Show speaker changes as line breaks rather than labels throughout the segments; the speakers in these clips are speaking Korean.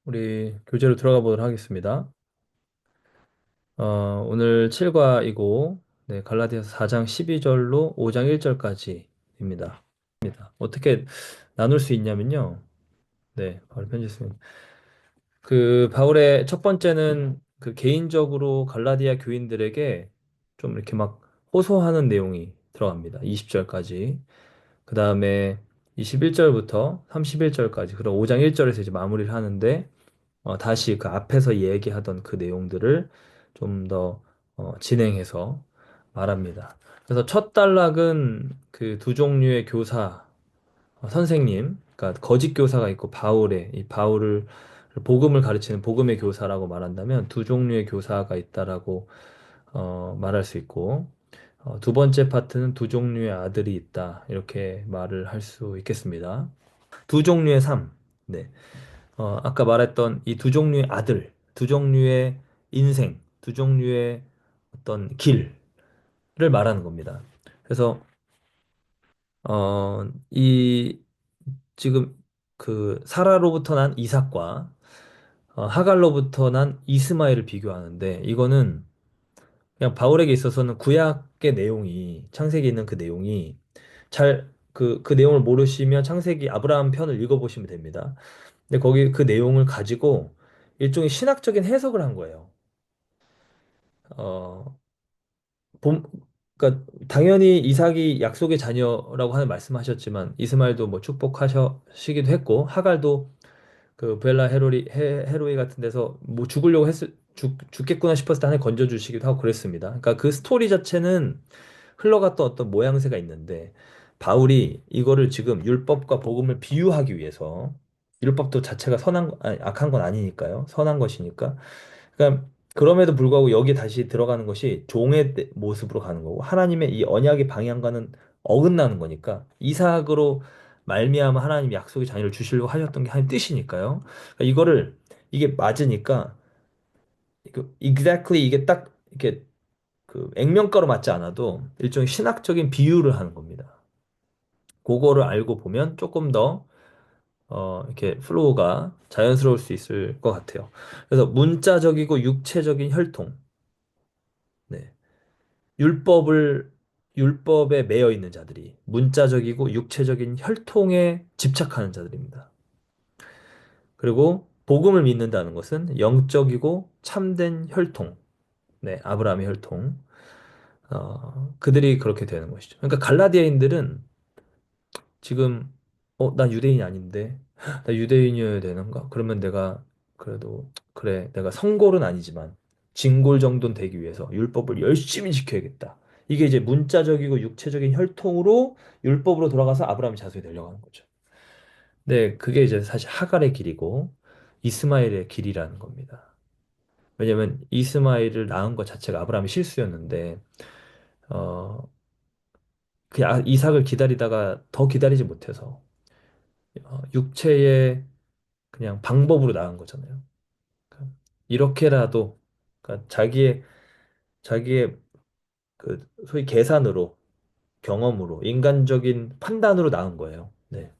우리 교재로 들어가 보도록 하겠습니다. 오늘 7과이고, 네, 갈라디아서 4장 12절로 5장 1절까지입니다. 어떻게 나눌 수 있냐면요. 네, 바로 편집했습니다. 바울의 첫 번째는 개인적으로 갈라디아 교인들에게 좀 이렇게 막 호소하는 내용이 들어갑니다. 20절까지. 그 다음에 21절부터 31절까지, 그럼 5장 1절에서 이제 마무리를 하는데, 다시 그 앞에서 얘기하던 그 내용들을 좀 더 진행해서 말합니다. 그래서 첫 단락은 그 두 종류의 교사, 선생님, 그러니까 거짓 교사가 있고 이 바울을 복음을 가르치는 복음의 교사라고 말한다면 두 종류의 교사가 있다라고 말할 수 있고, 두 번째 파트는 두 종류의 아들이 있다 이렇게 말을 할 수 있겠습니다. 두 종류의 삶. 네. 아까 말했던 이 두 종류의 아들, 두 종류의 인생, 두 종류의 어떤 길을 말하는 겁니다. 그래서, 이, 지금 사라로부터 난 이삭과 하갈로부터 난 이스마엘을 비교하는데, 이거는 그냥 바울에게 있어서는 구약의 내용이, 창세기에 있는 그 내용이 그 내용을 모르시면 창세기 아브라함 편을 읽어보시면 됩니다. 근데 거기 그 내용을 가지고 일종의 신학적인 해석을 한 거예요. 어, 봄, 그러니까 당연히 이삭이 약속의 자녀라고 하는 말씀하셨지만 이스마엘도 뭐 축복하시기도 했고 하갈도 그 부엘라 헤로이 같은 데서 뭐 죽겠구나 싶었을 때 하나님 건져주시기도 하고 그랬습니다. 그러니까 그 스토리 자체는 흘러갔던 어떤 모양새가 있는데 바울이 이거를 지금 율법과 복음을 비유하기 위해서 율법도 자체가 악한 건 아니니까요. 선한 것이니까. 그러니까 그럼에도 불구하고 여기 다시 들어가는 것이 종의 모습으로 가는 거고 하나님의 이 언약의 방향과는 어긋나는 거니까 이삭으로 말미암아 하나님이 약속의 자녀를 주시려고 하셨던 게 하나님 뜻이니까요. 그러니까 이게 맞으니까 exactly 이게 딱 이렇게 액면가로 맞지 않아도 일종의 신학적인 비유를 하는 겁니다. 그거를 알고 보면 조금 더 이렇게 플로우가 자연스러울 수 있을 것 같아요. 그래서 문자적이고 육체적인 혈통, 네. 율법을 율법에 매여 있는 자들이 문자적이고 육체적인 혈통에 집착하는 자들입니다. 그리고 복음을 믿는다는 것은 영적이고 참된 혈통, 네, 아브라함의 혈통, 그들이 그렇게 되는 것이죠. 그러니까 갈라디아인들은 지금 나 유대인이 아닌데 나 유대인이어야 되는가? 그러면 내가 그래도 그래 내가 성골은 아니지만 진골 정도는 되기 위해서 율법을 열심히 지켜야겠다. 이게 이제 문자적이고 육체적인 혈통으로 율법으로 돌아가서 아브라함의 자손이 되려고 하는 거죠. 네, 그게 이제 사실 하갈의 길이고 이스마엘의 길이라는 겁니다. 왜냐면 이스마엘을 낳은 것 자체가 아브라함의 실수였는데 어, 이삭을 기다리다가 더 기다리지 못해서 육체의 그냥 방법으로 나간 거잖아요. 그러니까 이렇게라도 그러니까 자기의 소위 계산으로 경험으로 인간적인 판단으로 나은 거예요. 네.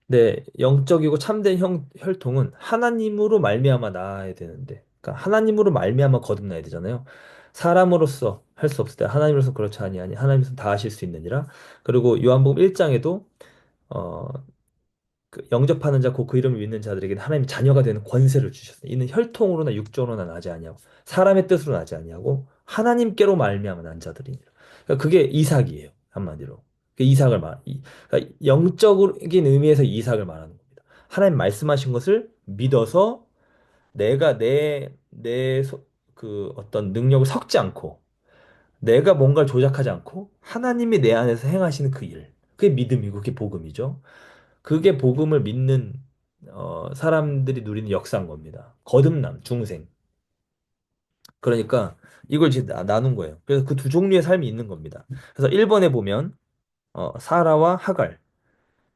네, 영적이고 참된 혈통은 하나님으로 말미암아 나아야 되는데, 그러니까 하나님으로 말미암아 거듭나야 되잖아요. 사람으로서 할 수 없을 때 하나님으로서 그렇지 아니하니 하나님께서 다 하실 수 있느니라. 그리고 요한복음 1장에도 영접하는 자, 곧 그 이름을 믿는 자들에게는 하나님의 자녀가 되는 권세를 주셨어요. 이는 혈통으로나 육정으로나 나지 아니하고 사람의 뜻으로 나지 아니하고 하나님께로 말미암아 난 자들이니라. 그러니까 그게 이삭이에요. 한마디로. 그러니까 영적인 의미에서 이삭을 말하는 겁니다. 하나님 말씀하신 것을 믿어서 내가 그 어떤 능력을 섞지 않고 내가 뭔가를 조작하지 않고 하나님이 내 안에서 행하시는 그 일. 그게 믿음이고 그게 복음이죠. 그게 복음을 믿는 사람들이 누리는 역사인 겁니다. 거듭남, 중생. 그러니까 이걸 이제 나눈 거예요. 그래서 그 두 종류의 삶이 있는 겁니다. 그래서 1번에 보면 사라와 하갈,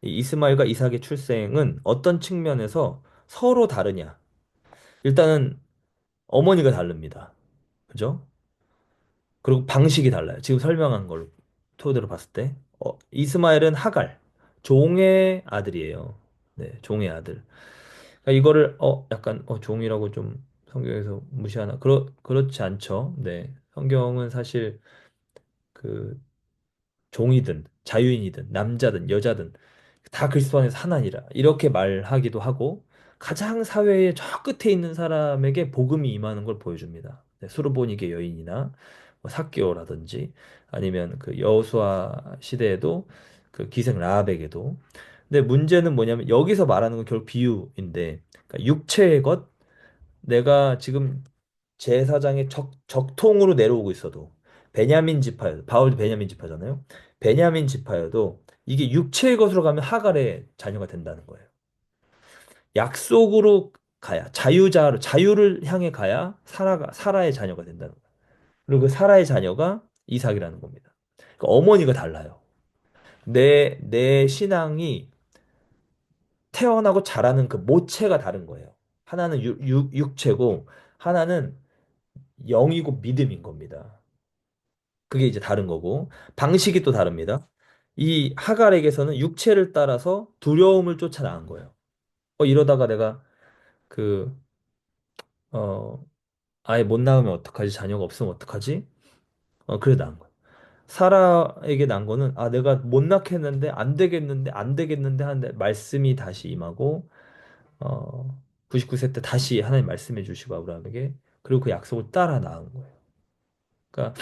이 이스마엘과 이삭의 출생은 어떤 측면에서 서로 다르냐? 일단은 어머니가 다릅니다. 그죠? 그리고 방식이 달라요. 지금 설명한 걸 토대로 봤을 때 이스마엘은 하갈, 종의 아들이에요. 네, 종의 아들. 그러니까 이거를 약간 종이라고 좀 성경에서 무시하나? 그렇지 않죠. 네. 성경은 사실 그 종이든 자유인이든 남자든 여자든 다 그리스도 안에서 하나니라 이렇게 말하기도 하고 가장 사회의 저 끝에 있는 사람에게 복음이 임하는 걸 보여줍니다. 네, 수르보니게 여인이나 뭐 삭개오라든지 아니면 그 여호수아 시대에도 그 기생 라합에게도. 근데 문제는 뭐냐면 여기서 말하는 건 결국 비유인데, 그러니까 육체의 것, 내가 지금 제사장의 적통으로 내려오고 있어도 베냐민 지파여도, 바울도 베냐민 지파잖아요. 베냐민 지파여도 이게 육체의 것으로 가면 하갈의 자녀가 된다는 거예요. 약속으로 가야 자유를 향해 가야 사라의 자녀가 된다는 거예요. 그리고 그 사라의 자녀가 이삭이라는 겁니다. 그러니까 어머니가 달라요. 내 신앙이 태어나고 자라는 그 모체가 다른 거예요. 하나는 육체고 하나는 영이고 믿음인 겁니다. 그게 이제 다른 거고 방식이 또 다릅니다. 이 하갈에게서는 육체를 따라서 두려움을 쫓아 나간 거예요. 이러다가 내가 그 어, 아예 못 낳으면 어떡하지? 자녀가 없으면 어떡하지? 그래 나은 거예요. 사라에게 난 거는 내가 못 낳겠는데 안 되겠는데 안 되겠는데 하는데 말씀이 다시 임하고 99세 때 다시 하나님 말씀해 주시고 아브라함에게, 그리고 그 약속을 따라 나은 거예요. 그러니까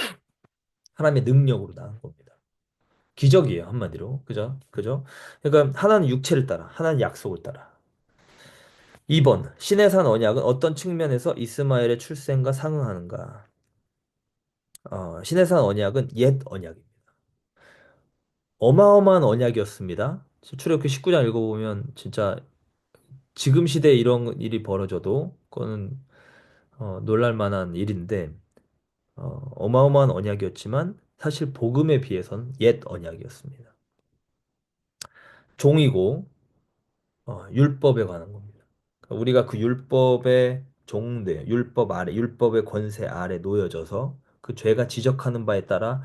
하나님의 능력으로 나은 겁니다. 기적이에요, 한마디로. 그죠? 그죠? 그러니까 하나는 육체를 따라, 하나는 약속을 따라. 2번, 신의 산 언약은 어떤 측면에서 이스마엘의 출생과 상응하는가? 신의 산 언약은 옛 언약입니다. 어마어마한 언약이었습니다. 출애굽기 19장 읽어보면 진짜 지금 시대에 이런 일이 벌어져도 그거는 놀랄 만한 일인데, 어마어마한 언약이었지만 사실 복음에 비해선 옛 언약이었습니다. 종이고 율법에 관한 겁니다. 그러니까 우리가 그 율법의 종대, 율법 아래, 율법의 권세 아래 놓여져서 그 죄가 지적하는 바에 따라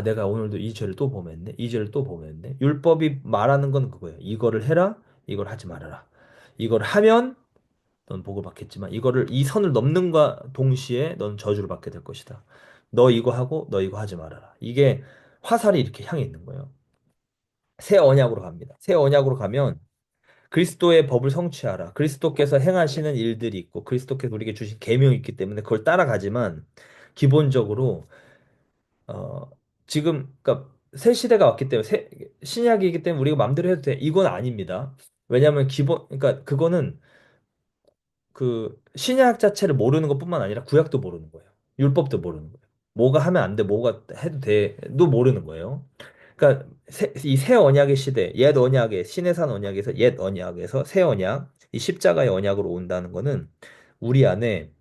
내가 오늘도 이 죄를 또 범했네, 이 죄를 또 범했네. 율법이 말하는 건 그거예요. 이거를 해라, 이걸 하지 말아라. 이걸 하면 넌 복을 받겠지만 이 선을 넘는과 동시에 넌 저주를 받게 될 것이다. 너 이거 하고 너 이거 하지 말아라. 이게 화살이 이렇게 향해 있는 거예요. 새 언약으로 갑니다. 새 언약으로 가면 그리스도의 법을 성취하라. 그리스도께서 행하시는 일들이 있고 그리스도께서 우리에게 주신 계명이 있기 때문에 그걸 따라가지만 기본적으로 어 지금 그러니까 새 시대가 왔기 때문에 신약이기 때문에 우리가 마음대로 해도 돼. 이건 아닙니다. 왜냐하면 그러니까 그거는 그 신약 자체를 모르는 것뿐만 아니라 구약도 모르는 거예요. 율법도 모르는 거예요. 뭐가 하면 안 돼, 뭐가 해도 돼도 모르는 거예요. 그러니까 이 새 언약의 시대, 옛 언약의 신의 산 언약에서 옛 언약에서 새 언약, 이 십자가의 언약으로 온다는 거는 우리 안에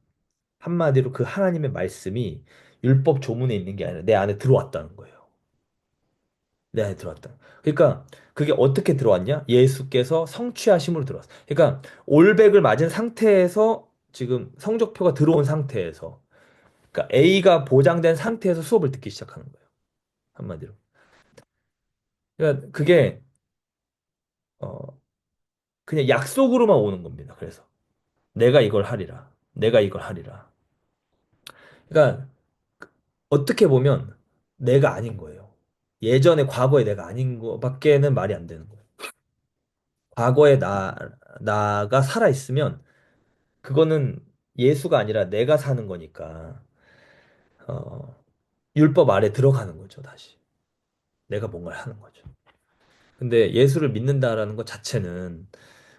한마디로 그 하나님의 말씀이 율법 조문에 있는 게 아니라 내 안에 들어왔다는 거예요. 내 안에 들어왔다. 그러니까 그게 어떻게 들어왔냐? 예수께서 성취하심으로 들어왔어. 그러니까 올백을 맞은 상태에서 지금 성적표가 들어온 상태에서, 그러니까 A가 보장된 상태에서 수업을 듣기 시작하는 거예요. 한마디로. 그러니까 그게 어 그냥 약속으로만 오는 겁니다. 그래서 내가 이걸 하리라. 내가 이걸 하리라. 그러니까 어떻게 보면 내가 아닌 거예요. 예전에 과거에 내가 아닌 거밖에는 말이 안 되는 거예요. 과거에 나가 살아 있으면 그거는 예수가 아니라 내가 사는 거니까 어, 율법 아래 들어가는 거죠, 다시. 내가 뭔가를 하는 거죠. 근데 예수를 믿는다라는 것 자체는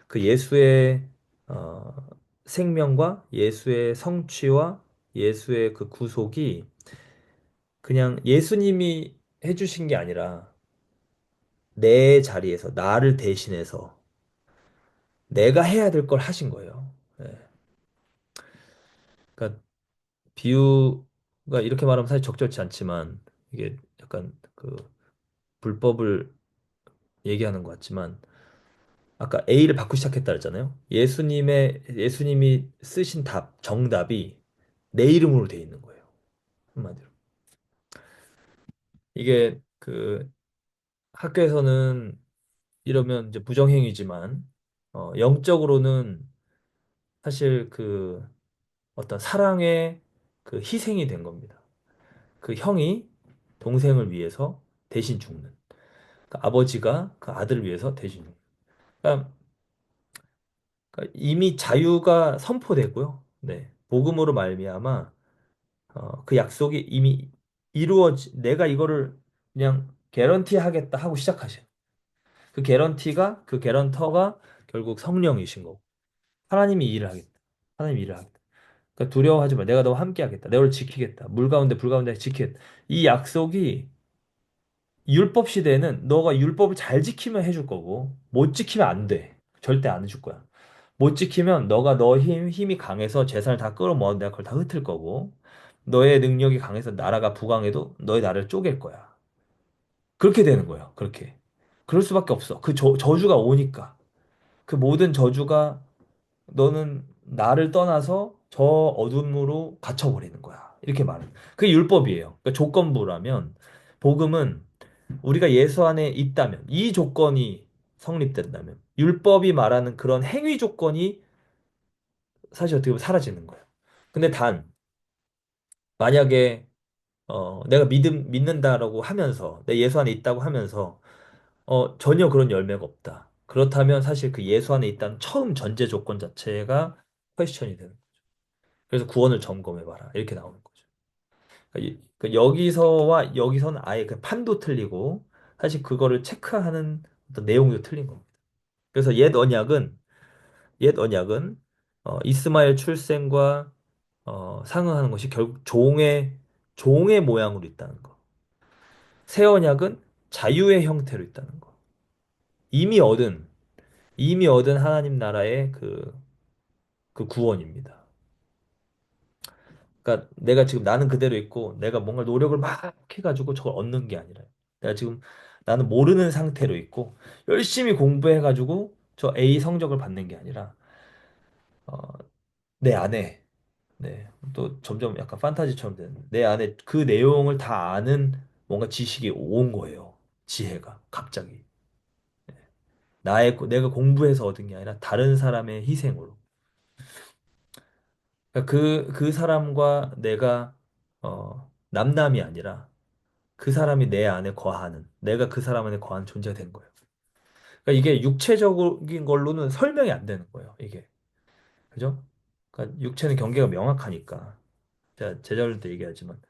그 예수의 어, 생명과 예수의 성취와 예수의 그 구속이 그냥 예수님이 해주신 게 아니라 내 자리에서 나를 대신해서 내가 해야 될 걸 하신 거예요. 예. 그러니까 비유가 이렇게 말하면 사실 적절치 않지만 이게 약간 그 불법을 얘기하는 것 같지만 아까 A를 받고 시작했다 그랬잖아요. 예수님이 쓰신 정답이 내 이름으로 돼 있는 거예요. 한마디로. 이게 그 학교에서는 이러면 이제 부정행위지만 영적으로는 사실 그 어떤 사랑의 그 희생이 된 겁니다. 그 형이 동생을 위해서 대신 죽는. 그 아버지가 그 아들을 위해서 대신 죽는. 그러니까 이미 자유가 선포되고요. 네. 복음으로 말미암아 그 약속이 이미 내가 이거를 그냥 개런티 하겠다 하고 시작하셔. 그 개런티가 그 개런터가 결국 성령이신 거고 하나님이 이 일을 하겠다. 하나님이 일을 하겠다. 그러니까 두려워하지 마. 내가 너와 함께 하겠다. 내가 너를 지키겠다. 물 가운데 불 가운데 지키겠다. 이 약속이 율법 시대에는 너가 율법을 잘 지키면 해줄 거고 못 지키면 안 돼. 절대 안 해줄 거야. 못 지키면 너가 너 힘이 강해서 재산을 다 끌어모아 내가 그걸 다 흩을 거고 너의 능력이 강해서 나라가 부강해도 너의 나라를 쪼갤 거야. 그렇게 되는 거예요. 그렇게. 그럴 수밖에 없어. 그 저주가 오니까. 그 모든 저주가 너는 나를 떠나서 저 어둠으로 갇혀버리는 거야. 이렇게 말은. 그게 율법이에요. 그러니까 조건부라면 복음은 우리가 예수 안에 있다면 이 조건이 성립된다면 율법이 말하는 그런 행위 조건이 사실 어떻게 보면 사라지는 거예요. 근데 단 만약에 내가 믿는다라고 하면서 내 예수 안에 있다고 하면서 전혀 그런 열매가 없다. 그렇다면 사실 그 예수 안에 있다는 처음 전제 조건 자체가 퀘스천이 되는 거예요. 그래서 구원을 점검해봐라. 이렇게 나오는 거죠. 그 여기서와 여기서는 아예 그 판도 틀리고 사실 그거를 체크하는 어떤 내용도 틀린 겁니다. 그래서 옛 언약은 이스마엘 출생과 상응하는 것이 결국 종의 모양으로 있다는 거. 새 언약은 자유의 형태로 있다는 거. 이미 얻은 이미 얻은 하나님 나라의 그 구원입니다. 그러니까 내가 지금 나는 그대로 있고 내가 뭔가 노력을 막 해가지고 저걸 얻는 게 아니라 내가 지금 나는 모르는 상태로 있고 열심히 공부해가지고 저 A 성적을 받는 게 아니라 어, 내 안에 네, 또 점점 약간 판타지처럼 되는 내 안에 그 내용을 다 아는 뭔가 지식이 온 거예요. 지혜가 갑자기 내가 공부해서 얻은 게 아니라 다른 사람의 희생으로. 그러니까 그 사람과 내가 남남이 아니라 그 사람이 내 안에 거하는, 내가 그 사람 안에 거하는 존재가 된 거예요. 그러니까 이게 육체적인 걸로는 설명이 안 되는 거예요, 이게. 그죠? 그러니까 육체는 경계가 명확하니까. 제가 제자들 때 얘기하지만,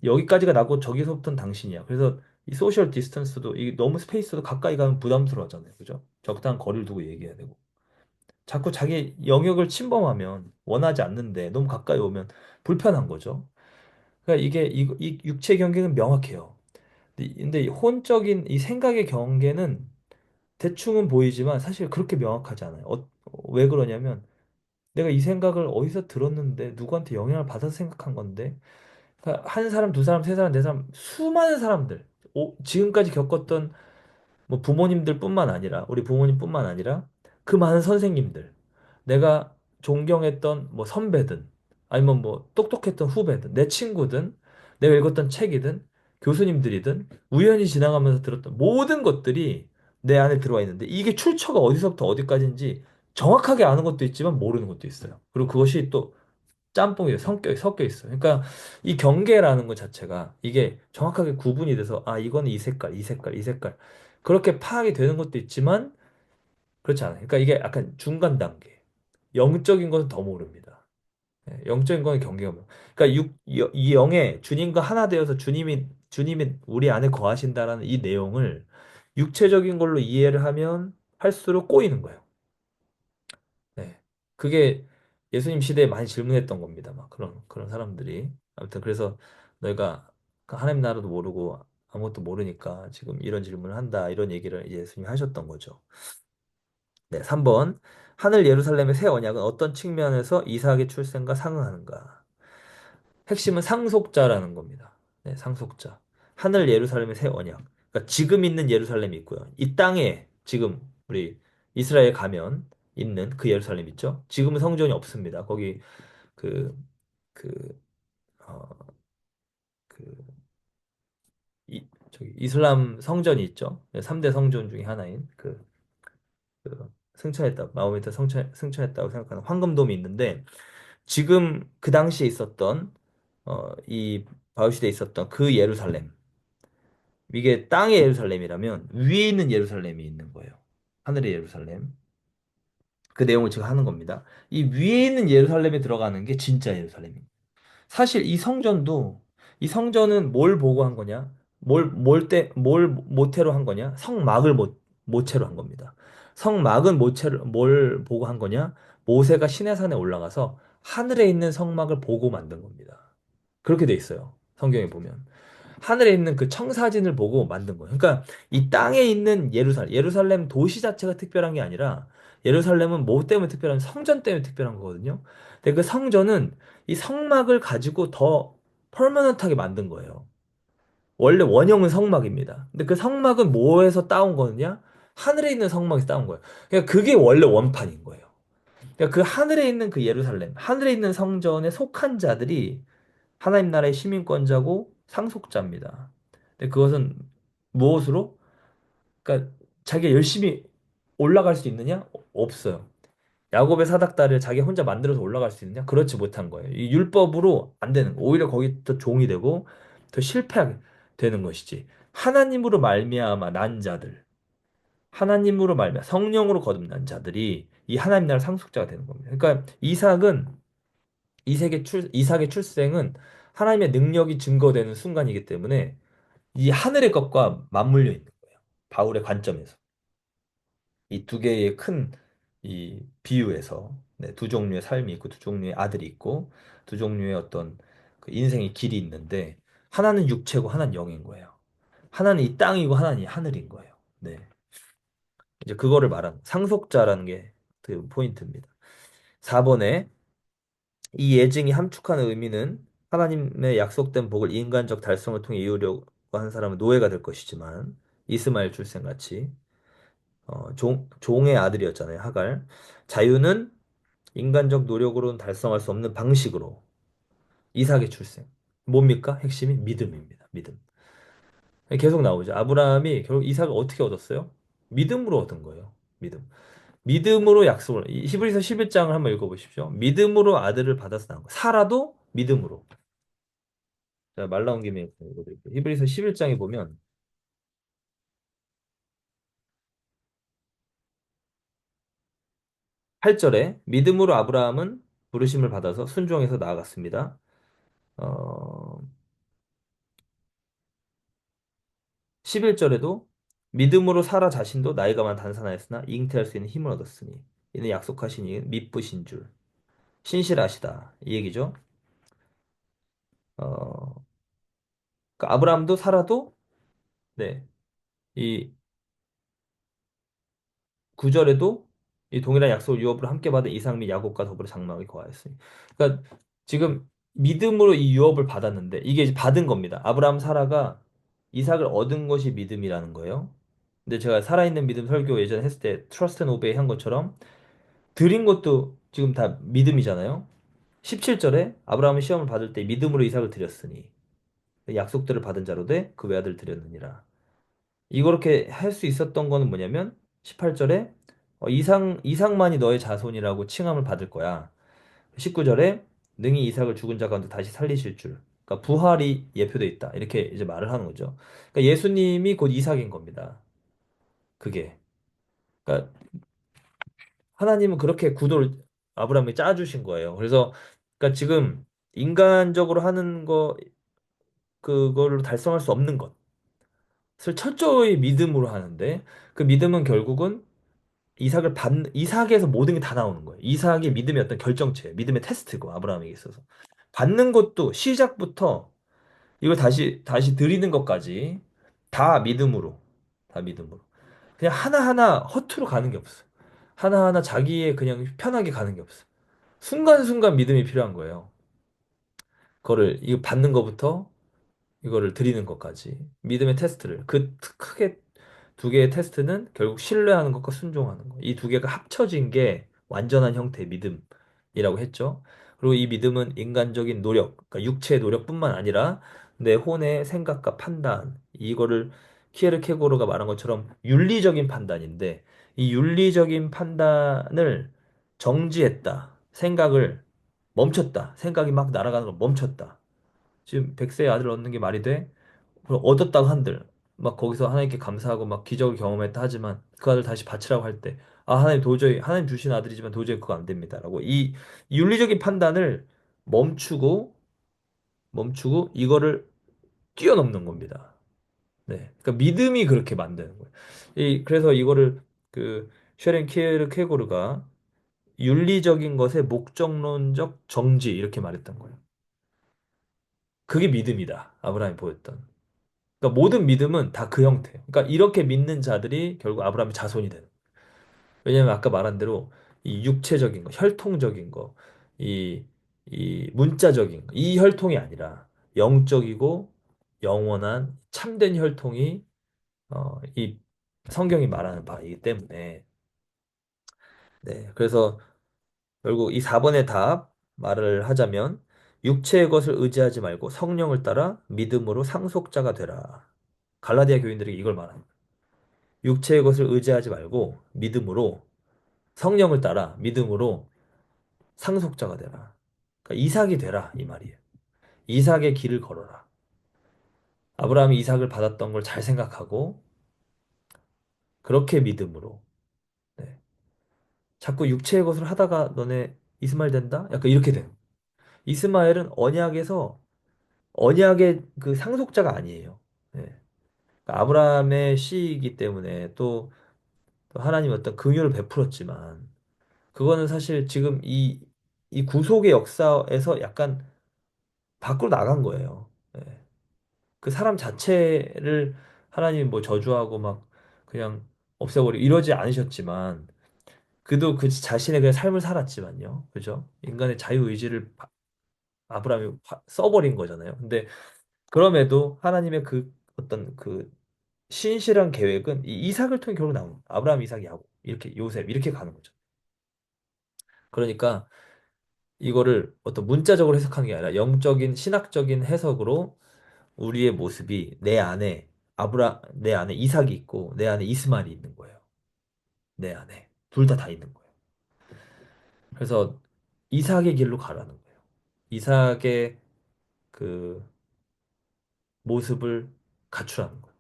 여기까지가 나고 저기서부터는 당신이야. 그래서 이 소셜 디스턴스도, 이 너무 스페이스도 가까이 가면 부담스러워하잖아요. 그죠? 적당한 거리를 두고 얘기해야 되고. 자꾸 자기 영역을 침범하면 원하지 않는데 너무 가까이 오면 불편한 거죠. 그러니까 이 육체 경계는 명확해요. 근데 이 혼적인 이 생각의 경계는 대충은 보이지만 사실 그렇게 명확하지 않아요. 왜 그러냐면 내가 이 생각을 어디서 들었는데 누구한테 영향을 받아서 생각한 건데 그러니까 한 사람, 두 사람, 세 사람, 네 사람 수많은 사람들 지금까지 겪었던 뭐 부모님들뿐만 아니라 우리 부모님뿐만 아니라 그 많은 선생님들 내가 존경했던 뭐 선배든 아니면 뭐 똑똑했던 후배든 내 친구든 내가 읽었던 책이든 교수님들이든 우연히 지나가면서 들었던 모든 것들이 내 안에 들어와 있는데 이게 출처가 어디서부터 어디까지인지 정확하게 아는 것도 있지만 모르는 것도 있어요. 그리고 그것이 또 짬뽕이 섞여 있어요. 그러니까 이 경계라는 것 자체가 이게 정확하게 구분이 돼서 아 이거는 이 색깔, 이 색깔, 이 색깔 그렇게 파악이 되는 것도 있지만 그렇지 않아요. 그러니까 이게 약간 중간 단계. 영적인 것은 더 모릅니다. 영적인 거는 경계가 뭐. 그러니까 이 영에 주님과 하나 되어서 주님이 우리 안에 거하신다라는 이 내용을 육체적인 걸로 이해를 하면 할수록 꼬이는 거예요. 네. 그게 예수님 시대에 많이 질문했던 겁니다. 막 그런 사람들이. 아무튼 그래서 너희가 그 하나님 나라도 모르고 아무것도 모르니까 지금 이런 질문을 한다. 이런 얘기를 이제 예수님이 하셨던 거죠. 네, 3번. 하늘 예루살렘의 새 언약은 어떤 측면에서 이삭의 출생과 상응하는가? 핵심은 상속자라는 겁니다. 네, 상속자. 하늘 예루살렘의 새 언약. 그러니까 지금 있는 예루살렘이 있고요. 이 땅에 지금 우리 이스라엘 가면 있는 그 예루살렘 있죠? 지금은 성전이 없습니다. 거기 그, 그, 어, 그, 저기 이슬람 성전이 있죠? 3대 성전 중에 하나인 그 승천했다. 마호메트가 승천했다고 생각하는 황금돔이 있는데 지금 그 당시에 있었던 이 바울시대에 있었던 그 예루살렘 이게 땅의 예루살렘이라면 위에 있는 예루살렘이 있는 거예요. 하늘의 예루살렘. 그 내용을 지금 하는 겁니다. 이 위에 있는 예루살렘에 들어가는 게 진짜 예루살렘입니다. 사실 이 성전은 뭘 보고 한 거냐? 뭘 모태로 한 거냐? 성막을 모체로 한 겁니다. 성막은 모체를 뭘 보고 한 거냐? 모세가 시내산에 올라가서 하늘에 있는 성막을 보고 만든 겁니다. 그렇게 돼 있어요. 성경에 보면. 하늘에 있는 그 청사진을 보고 만든 거예요. 그러니까 이 땅에 있는 예루살렘 도시 자체가 특별한 게 아니라 예루살렘은 뭐 때문에 특별한 성전 때문에 특별한 거거든요. 근데 그 성전은 이 성막을 가지고 더 퍼머넌트하게 만든 거예요. 원래 원형은 성막입니다. 근데 그 성막은 뭐에서 따온 거냐? 하늘에 있는 성막에서 따온 거예요. 그러니까 그게 원래 원판인 거예요. 그러니까 그 하늘에 있는 그 예루살렘, 하늘에 있는 성전에 속한 자들이 하나님 나라의 시민권자고 상속자입니다. 근데 그것은 무엇으로? 그러니까 자기가 열심히 올라갈 수 있느냐? 없어요. 야곱의 사닥다리를 자기 혼자 만들어서 올라갈 수 있느냐? 그렇지 못한 거예요. 이 율법으로 안 되는 거. 오히려 거기 더 종이 되고 더 실패하게 되는 것이지. 하나님으로 말미암아 난 자들, 하나님으로 말미암아 성령으로 거듭난 자들이 이 하나님 나라 상속자가 되는 겁니다. 그러니까 이삭의 출생은 하나님의 능력이 증거되는 순간이기 때문에 이 하늘의 것과 맞물려 있는 거예요. 바울의 관점에서. 이 두 개의 큰 이 비유에서 네, 두 종류의 삶이 있고 두 종류의 아들이 있고 두 종류의 어떤 그 인생의 길이 있는데 하나는 육체고 하나는 영인 거예요. 하나는 이 땅이고 하나는 이 하늘인 거예요. 네. 이제 그거를 말한 상속자라는 게 그 포인트입니다. 4번에 이 예증이 함축하는 의미는 하나님의 약속된 복을 인간적 달성을 통해 이루려고 하는 사람은 노예가 될 것이지만 이스마엘 출생같이 종의 아들이었잖아요, 하갈. 자유는 인간적 노력으로는 달성할 수 없는 방식으로 이삭의 출생. 뭡니까? 핵심이 믿음입니다. 믿음. 계속 나오죠. 아브라함이 결국 이삭을 어떻게 얻었어요? 믿음으로 얻은 거예요. 믿음. 믿음으로 약속을. 히브리서 11장을 한번 읽어보십시오. 믿음으로 아들을 받아서 낳은 거. 사라도 믿음으로. 자, 말 나온 김에 읽어드릴게요. 히브리서 11장에 보면 8절에 믿음으로 아브라함은 부르심을 받아서 순종해서 나아갔습니다. 어, 11절에도 믿음으로 사라 자신도 나이가 많아 단산하였으나 잉태할 수 있는 힘을 얻었으니 이는 약속하신 이는 믿으신 줄 신실하시다 이 얘기죠. 어, 그러니까 아브라함도 사라도 네, 이 9절에도 이 동일한 약속을 유업으로 함께 받은 이삭 및 야곱과 더불어 장막에 거하였으니 그러니까 지금 믿음으로 이 유업을 받았는데 이게 이제 받은 겁니다. 아브라함 사라가 이삭을 얻은 것이 믿음이라는 거예요. 근데 제가 살아있는 믿음 설교 예전에 했을 때 트러스트 앤 오베이 한 것처럼 드린 것도 지금 다 믿음이잖아요. 17절에 아브라함은 시험을 받을 때 믿음으로 이삭을 드렸으니 약속들을 받은 자로 돼 그 외아들 드렸느니라. 이렇게 할 수 있었던 거는 뭐냐면 18절에 이삭만이 너의 자손이라고 칭함을 받을 거야. 19절에 능히 이삭을 죽은 자 가운데 다시 살리실 줄. 그러니까 부활이 예표돼 있다. 이렇게 이제 말을 하는 거죠. 그러니까 예수님이 곧 이삭인 겁니다. 그게. 그러니까 하나님은 그렇게 구도를 아브라함에 짜주신 거예요. 그래서 그러니까 지금 인간적으로 하는 그거를 달성할 수 없는 것을 철저히 믿음으로 하는데 그 믿음은 결국은 이삭에서 모든 게 다 나오는 거예요. 이삭이 믿음의 어떤 결정체, 믿음의 테스트고 아브라함에게 있어서 받는 것도 시작부터 이걸 다시 드리는 것까지 다 믿음으로, 다 믿음으로. 그냥 하나하나 허투루 가는 게 없어. 하나하나 자기의 그냥 편하게 가는 게 없어. 순간순간 믿음이 필요한 거예요. 그거를 이거 받는 것부터 이거를 드리는 것까지 믿음의 테스트를 그 크게 두 개의 테스트는 결국 신뢰하는 것과 순종하는 것. 이 두 개가 합쳐진 게 완전한 형태의 믿음이라고 했죠. 그리고 이 믿음은 인간적인 노력, 그러니까 육체의 노력뿐만 아니라 내 혼의 생각과 판단, 이거를 키에르케고르가 말한 것처럼 윤리적인 판단인데 이 윤리적인 판단을 정지했다. 생각을 멈췄다. 생각이 막 날아가는 걸 멈췄다. 지금 100세의 아들 얻는 게 말이 돼? 그럼 얻었다고 한들 막 거기서 하나님께 감사하고 막 기적을 경험했다 하지만 그 아들 다시 바치라고 할 때 아 하나님 도저히 하나님 주신 아들이지만 도저히 그거 안 됩니다라고 이 윤리적인 판단을 멈추고 이거를 뛰어넘는 겁니다. 네. 그러니까 믿음이 그렇게 만드는 거예요. 그래서 이거를 그 쉐렌 키에르케고르가 윤리적인 것의 목적론적 정지 이렇게 말했던 거예요. 그게 믿음이다. 아브라함이 보였던. 그러니까 모든 믿음은 다 그 형태예요. 그러니까 이렇게 믿는 자들이 결국 아브라함의 자손이 되는. 거예요. 왜냐하면 아까 말한 대로 이 육체적인 거, 혈통적인 거, 이, 이 문자적인 거, 이 혈통이 아니라 영적이고 영원한 참된 혈통이 이 성경이 말하는 바이기 때문에 네. 그래서 결국 이 4번의 답 말을 하자면 육체의 것을 의지하지 말고 성령을 따라 믿음으로 상속자가 되라. 갈라디아 교인들에게 이걸 말합니다. 육체의 것을 의지하지 말고 믿음으로 성령을 따라 믿음으로 상속자가 되라. 그러니까 이삭이 되라 이 말이에요. 이삭의 길을 걸어라. 아브라함이 이삭을 받았던 걸 잘 생각하고 그렇게 믿음으로 네. 자꾸 육체의 것을 하다가 너네 이스마엘 된다? 약간 이렇게 돼. 이스마엘은 언약의 그 상속자가 아니에요. 네. 그러니까 아브라함의 씨이기 때문에 또 하나님 어떤 긍휼을 베풀었지만 그거는 사실 지금 이 구속의 역사에서 약간 밖으로 나간 거예요. 네. 그 사람 자체를 하나님이 뭐 저주하고 막 그냥 없애버리고 이러지 않으셨지만 그도 그 자신의 그냥 삶을 살았지만요. 그죠? 인간의 자유의지를 아브라함이 써버린 거잖아요. 근데 그럼에도 하나님의 그 어떤 그 신실한 계획은 이 이삭을 통해 결국 나옵니다. 아브라함, 이삭, 야곱 이렇게 요셉 이렇게 가는 거죠. 그러니까 이거를 어떤 문자적으로 해석하는 게 아니라 영적인 신학적인 해석으로 우리의 모습이 내 안에 이삭이 있고 내 안에 이스마엘이 있는 거예요. 내 안에 둘 다 있는 거예요. 그래서 이삭의 길로 가라는 거예요. 이삭의 그 모습을 갖추라는 거예요.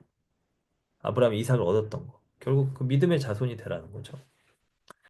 아브라함이 이삭을 얻었던 거. 결국 그 믿음의 자손이 되라는 거죠.